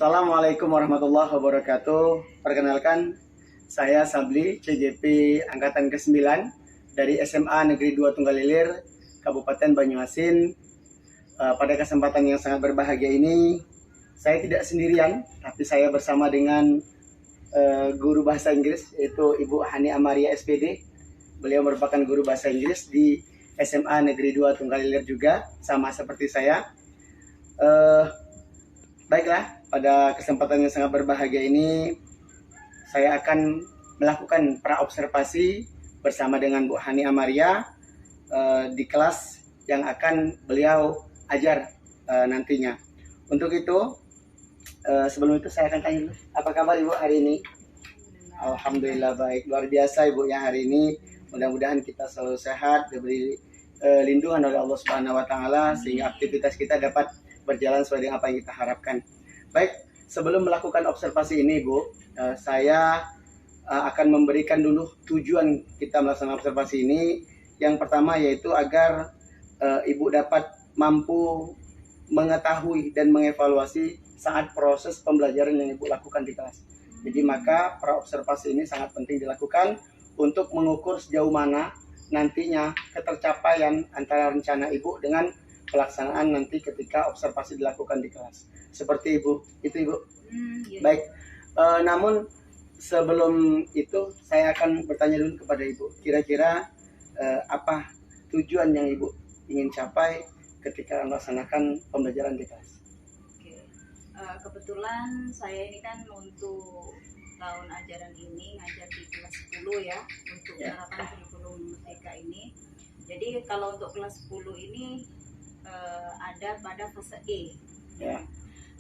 Assalamualaikum warahmatullahi wabarakatuh. Perkenalkan, saya Sabli, CJP Angkatan ke-9 dari SMA Negeri 2 Tunggalilir, Kabupaten Banyuasin. Pada kesempatan yang sangat berbahagia ini, saya tidak sendirian, tapi saya bersama dengan guru bahasa Inggris, yaitu Ibu Hani Amaria SPD. Beliau merupakan guru bahasa Inggris di SMA Negeri 2 Tunggalilir juga, sama seperti saya. Baiklah, pada kesempatan yang sangat berbahagia ini, saya akan melakukan praobservasi bersama dengan Bu Hani Amaria di kelas yang akan beliau ajar nantinya. Untuk itu, sebelum itu saya akan tanya dulu, apa kabar Ibu hari ini? Alhamdulillah baik, luar biasa Ibu ya hari ini. Mudah-mudahan kita selalu sehat, diberi lindungan oleh Allah Subhanahu wa taala sehingga aktivitas kita dapat berjalan sesuai dengan apa yang kita harapkan. Baik, sebelum melakukan observasi ini Bu, saya akan memberikan dulu tujuan kita melaksanakan observasi ini. Yang pertama yaitu agar Ibu dapat mampu mengetahui dan mengevaluasi saat proses pembelajaran yang Ibu lakukan di kelas. Jadi maka praobservasi ini sangat penting dilakukan untuk mengukur sejauh mana nantinya ketercapaian antara rencana Ibu dengan pelaksanaan nanti ketika observasi dilakukan di kelas. Seperti Ibu, itu Ibu. Iya. Baik, namun sebelum itu saya akan bertanya dulu kepada Ibu. Kira-kira apa tujuan yang Ibu ingin capai ketika melaksanakan pembelajaran di kelas? Oke. Kebetulan saya ini kan untuk tahun ajaran ini ngajar di kelas 10 ya, untuk penerapan kurikulum merdeka ini. Jadi kalau untuk kelas 10 ini ada pada fase E. Ya.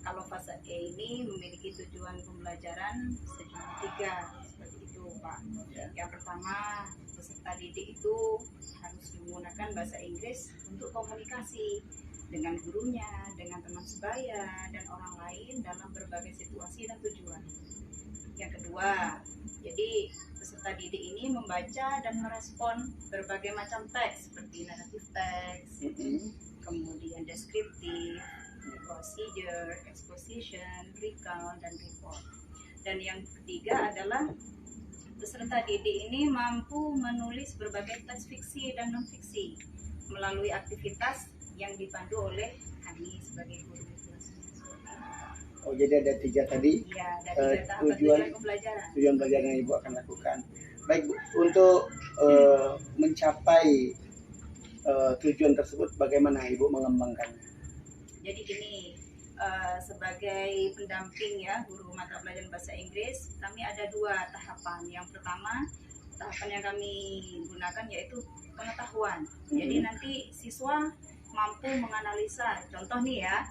Kalau fase E ini memiliki tujuan pembelajaran sejumlah 3 seperti itu Pak. Ya. Yang pertama, peserta didik itu harus menggunakan bahasa Inggris untuk komunikasi dengan gurunya, dengan teman sebaya, dan orang lain dalam berbagai situasi dan tujuan. Yang kedua, jadi peserta didik ini membaca dan merespon berbagai macam teks seperti narrative text, kemudian deskriptif, procedure, exposition, recount, dan report. Dan yang ketiga adalah peserta didik ini mampu menulis berbagai teks fiksi dan non-fiksi melalui aktivitas yang dipandu oleh Hani sebagai guru kelas. Oh, jadi ada 3 tadi. Iya, dari tujuan pembelajaran. Tujuan pelajaran yang Ibu akan lakukan. Baik Bu, untuk mencapai tujuan tersebut bagaimana Ibu mengembangkannya? Jadi gini, sebagai pendamping ya guru mata pelajaran bahasa Inggris, kami ada 2 tahapan. Yang pertama, tahapan yang kami gunakan yaitu pengetahuan. Jadi nanti siswa mampu menganalisa. Contoh nih ya,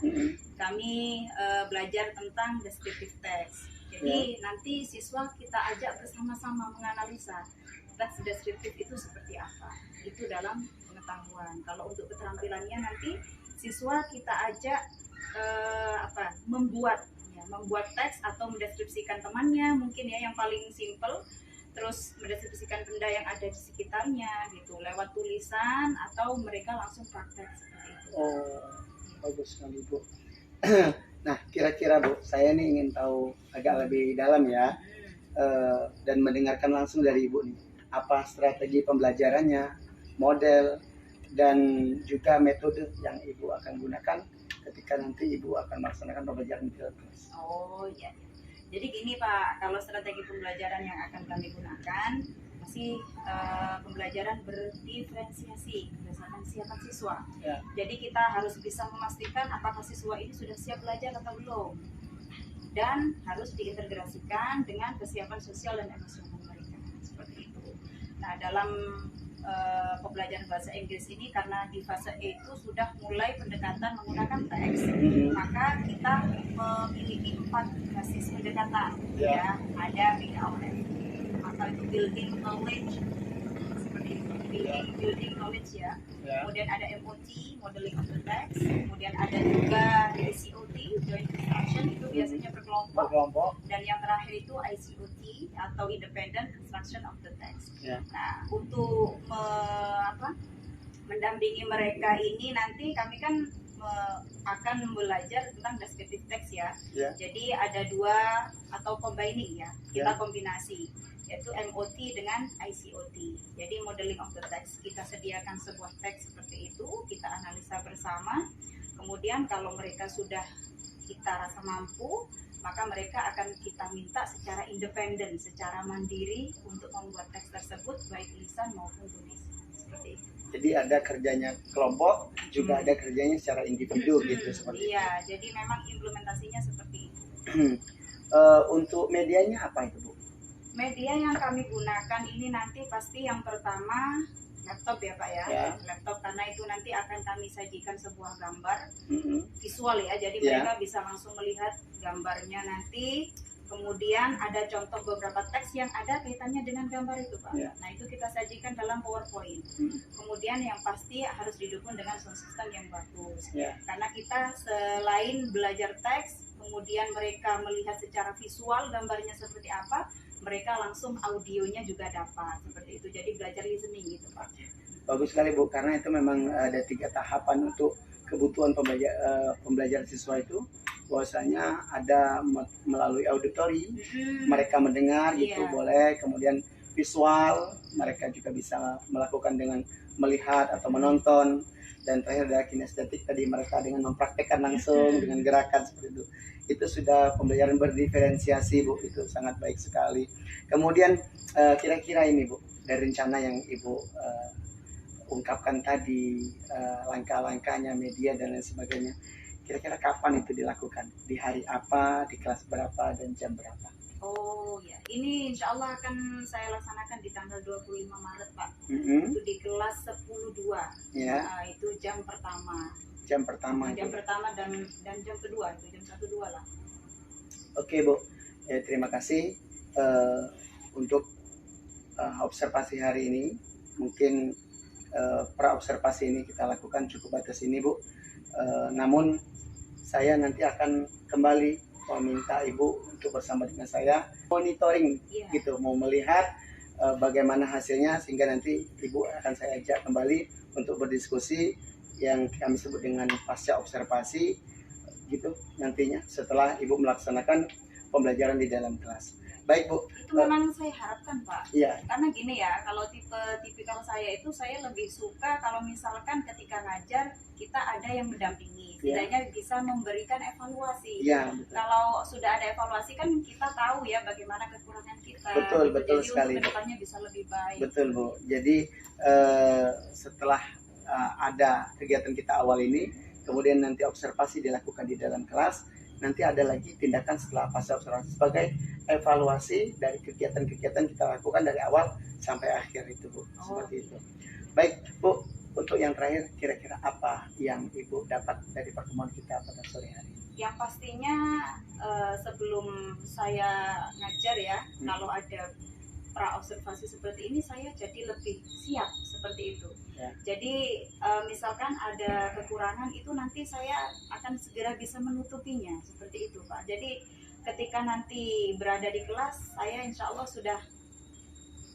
kami belajar tentang descriptive text. Jadi nanti siswa kita ajak bersama-sama menganalisa teks deskriptif itu seperti apa. Itu dalam pengetahuan. Kalau untuk keterampilannya nanti siswa kita ajak membuat teks atau mendeskripsikan temannya mungkin ya yang paling simple, terus mendeskripsikan benda yang ada di sekitarnya gitu lewat tulisan atau mereka langsung praktek seperti itu. Oh, bagus sekali Bu. Nah, kira-kira Bu, saya nih ingin tahu agak lebih dalam ya, dan mendengarkan langsung dari Ibu nih, apa strategi pembelajarannya, model, dan juga metode yang Ibu akan gunakan ketika nanti Ibu akan melaksanakan pembelajaran di kelas. Oh iya. Jadi gini Pak, kalau strategi pembelajaran yang akan kami gunakan masih pembelajaran berdiferensiasi berdasarkan kesiapan siswa. Ya. Jadi kita harus bisa memastikan apakah siswa ini sudah siap belajar atau belum, dan harus diintegrasikan dengan kesiapan sosial dan emosional mereka seperti itu. Nah, dalam pembelajaran bahasa Inggris ini karena di fase E itu sudah mulai pendekatan menggunakan teks, maka kita memiliki 4 basis pendekatan ya. Ada atau itu building knowledge seperti itu, building knowledge ya. Kemudian ada MOT, modeling of the text, kemudian ada juga COT, joint construction, itu biasanya berkelompok, dan yang terakhir itu ICOT atau independent construction of the text. Nah, untuk mendampingi mereka ini nanti kami kan akan belajar tentang descriptive text ya. Ya. Jadi ada dua atau combining ya, kita Ya. kombinasi, yaitu MOT dengan ICOT. Jadi modeling of the text, kita sediakan sebuah teks seperti itu, kita analisa bersama. Kemudian kalau mereka sudah kita rasa mampu, maka mereka akan kita minta secara independen, secara mandiri untuk membuat teks tersebut baik lisan maupun tulis. Seperti itu. Jadi ada kerjanya kelompok, juga ada kerjanya secara individu gitu seperti itu. Iya, jadi memang implementasinya seperti itu. Untuk medianya apa itu, Bu? Media yang kami gunakan ini nanti pasti yang pertama laptop ya Pak ya. Ya. Laptop, karena itu nanti akan kami sajikan sebuah gambar Mhm. visual ya, jadi Ya. mereka bisa langsung melihat gambarnya nanti. Kemudian ada contoh beberapa teks yang ada kaitannya dengan gambar itu Pak. Ya. Nah itu kita sajikan dalam PowerPoint. Mhm. Kemudian yang pasti harus didukung dengan sound system yang bagus. Ya. Karena kita selain belajar teks, kemudian mereka melihat secara visual gambarnya seperti apa, mereka langsung audionya juga dapat seperti itu. Jadi belajar listening gitu Pak. Bagus sekali, Bu, karena itu memang ada 3 tahapan untuk kebutuhan pembelajaran siswa itu. Bahwasanya ada melalui auditori, mereka mendengar gitu Iya. boleh, kemudian visual mereka juga bisa melakukan dengan melihat atau menonton, dan terakhir adalah kinestetik tadi, mereka dengan mempraktekkan langsung dengan gerakan seperti itu sudah pembelajaran berdiferensiasi, Bu, itu sangat baik sekali. Kemudian kira-kira ini, Bu, dari rencana yang Ibu ungkapkan tadi, langkah-langkahnya, media dan lain sebagainya, kira-kira kapan itu dilakukan? Di hari apa, di kelas berapa, dan jam berapa? Oh ya, ini insya Allah akan saya laksanakan di tanggal 25 Maret Pak. Mhm. Itu di kelas 10.2. Ya, Nah, itu jam pertama. jam pertama Jam itu. pertama dan jam kedua itu jam 1-2 lah. Oke, Bu. Ya, terima kasih untuk observasi hari ini. Mungkin pra-observasi ini kita lakukan cukup batas ini, Bu. Namun saya nanti akan kembali meminta Ibu untuk bersama dengan saya monitoring Iya. gitu, mau melihat bagaimana hasilnya, sehingga nanti Ibu akan saya ajak kembali untuk berdiskusi yang kami sebut dengan pasca observasi gitu nantinya setelah Ibu melaksanakan pembelajaran di dalam kelas. Baik, Bu. Itu memang saya harapkan Pak. Iya, Karena gini ya, kalau tipikal saya itu saya lebih suka kalau misalkan ketika ngajar kita ada yang mendampingi, setidaknya bisa memberikan evaluasi. iya, betul. Kalau sudah ada evaluasi kan kita tahu ya bagaimana kekurangan kita. Betul, gitu. betul Jadi sekali, untuk Bu. kedepannya bisa lebih baik. Betul, Bu. Jadi setelah ada kegiatan kita awal ini, kemudian nanti observasi dilakukan di dalam kelas, nanti ada lagi tindakan setelah pasca observasi sebagai evaluasi dari kegiatan-kegiatan kita lakukan dari awal sampai akhir itu, Bu. Seperti itu. Baik, Bu. Untuk yang terakhir, kira-kira apa yang Ibu dapat dari pertemuan kita pada sore hari ini? Yang pastinya sebelum saya ngajar ya, kalau ada pra observasi seperti ini saya jadi lebih siap seperti itu. Ya. Jadi misalkan ada kekurangan itu nanti saya akan segera bisa menutupinya seperti itu Pak. Jadi ketika nanti berada di kelas saya insya Allah sudah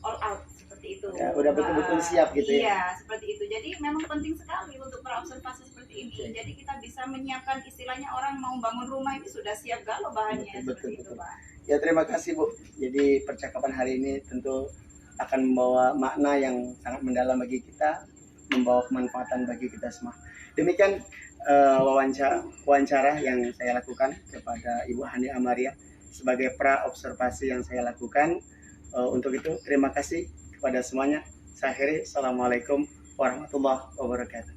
all out seperti itu. Ya, udah betul-betul siap gitu ya. Iya, seperti itu. Jadi memang penting sekali untuk pra observasi seperti ini. Oke. Jadi kita bisa menyiapkan, istilahnya orang mau bangun rumah ini sudah siap galau bahannya. Betul, seperti betul. itu Pak. Ya, terima kasih, Bu. Jadi percakapan hari ini tentu akan membawa makna yang sangat mendalam bagi kita, membawa kemanfaatan bagi kita semua. Demikian wawancara yang saya lakukan kepada Ibu Hani Amaria sebagai pra observasi yang saya lakukan. Untuk itu terima kasih kepada semuanya. Saya akhiri. Assalamualaikum warahmatullahi wabarakatuh.